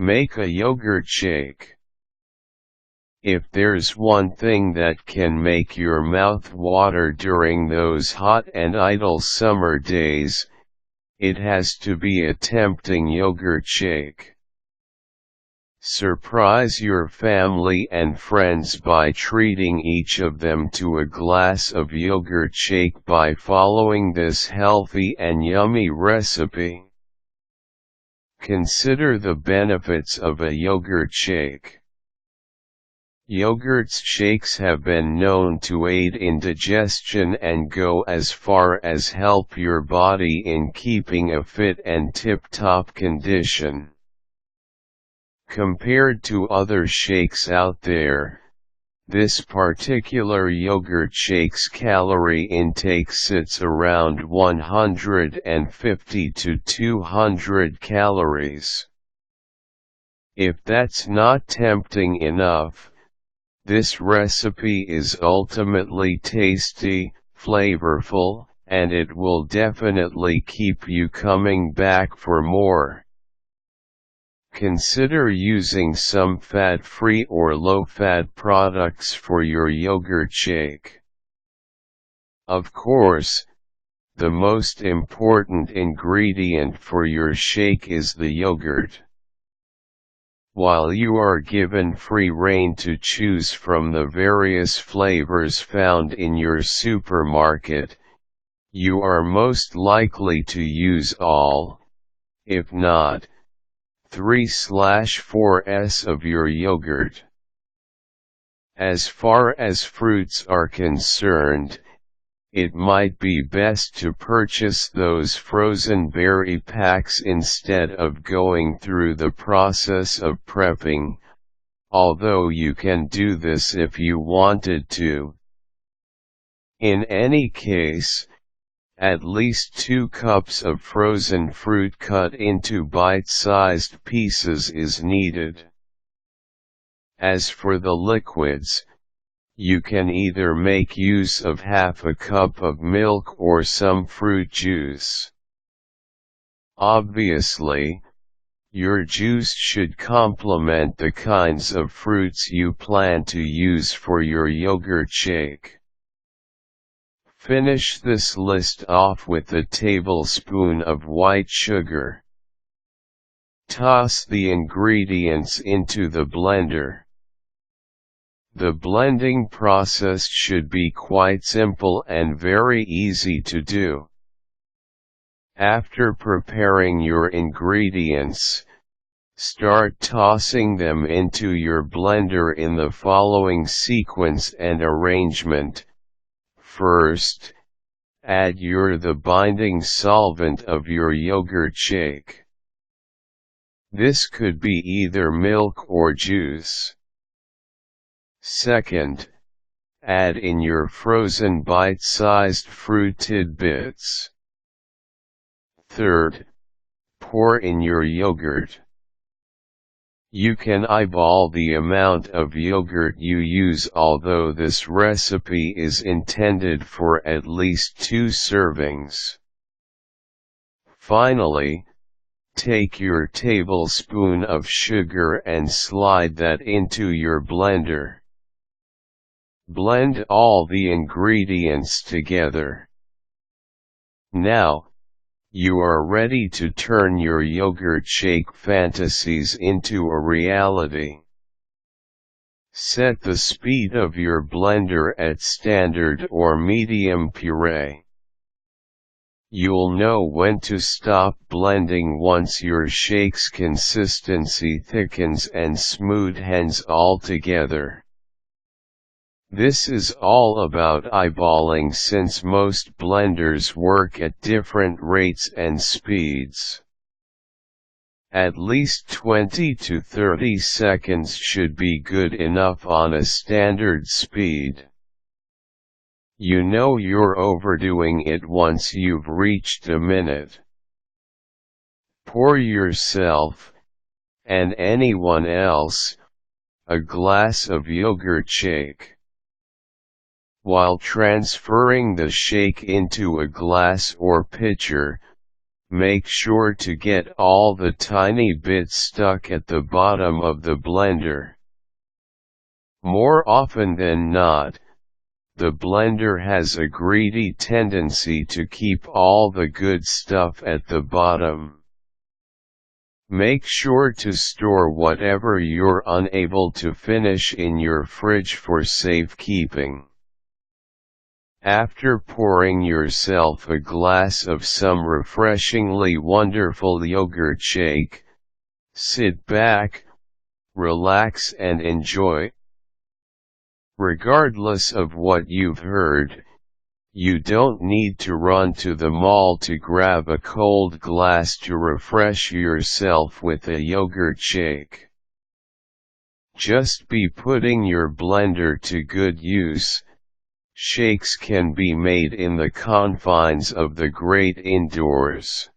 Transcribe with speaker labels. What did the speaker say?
Speaker 1: Make a yogurt shake. If there's one thing that can make your mouth water during those hot and idle summer days, it has to be a tempting yogurt shake. Surprise your family and friends by treating each of them to a glass of yogurt shake by following this healthy and yummy recipe. Consider the benefits of a yogurt shake. Yogurt shakes have been known to aid in digestion and go as far as help your body in keeping a fit and tip-top condition. Compared to other shakes out there, this particular yogurt shake's calorie intake sits around 150 to 200 calories. If that's not tempting enough, this recipe is ultimately tasty, flavorful, and it will definitely keep you coming back for more. Consider using some fat-free or low-fat products for your yogurt shake. Of course, the most important ingredient for your shake is the yogurt. While you are given free rein to choose from the various flavors found in your supermarket, you are most likely to use all, if not 3/4s of your yogurt. As far as fruits are concerned, it might be best to purchase those frozen berry packs instead of going through the process of prepping, although you can do this if you wanted to. In any case, at least 2 cups of frozen fruit cut into bite-sized pieces is needed. As for the liquids, you can either make use of half a cup of milk or some fruit juice. Obviously, your juice should complement the kinds of fruits you plan to use for your yogurt shake. Finish this list off with a tablespoon of white sugar. Toss the ingredients into the blender. The blending process should be quite simple and very easy to do. After preparing your ingredients, start tossing them into your blender in the following sequence and arrangement. First, add the binding solvent of your yogurt shake. This could be either milk or juice. Second, add in your frozen bite-sized fruit tidbits. Third, pour in your yogurt. You can eyeball the amount of yogurt you use, although this recipe is intended for at least 2 servings. Finally, take your tablespoon of sugar and slide that into your blender. Blend all the ingredients together. Now, you are ready to turn your yogurt shake fantasies into a reality. Set the speed of your blender at standard or medium puree. You'll know when to stop blending once your shake's consistency thickens and smoothens altogether. This is all about eyeballing, since most blenders work at different rates and speeds. At least 20 to 30 seconds should be good enough on a standard speed. You know you're overdoing it once you've reached a minute. Pour yourself, and anyone else, a glass of yogurt shake. While transferring the shake into a glass or pitcher, Make sure to get all the tiny bits stuck at the bottom of the blender. More often than not, the blender has a greedy tendency to keep all the good stuff at the bottom. Make sure to store whatever you're unable to finish in your fridge for safekeeping. After pouring yourself a glass of some refreshingly wonderful yogurt shake, sit back, relax and enjoy. Regardless of what you've heard, you don't need to run to the mall to grab a cold glass to refresh yourself with a yogurt shake. Just be putting your blender to good use. Shakes can be made in the confines of the great indoors.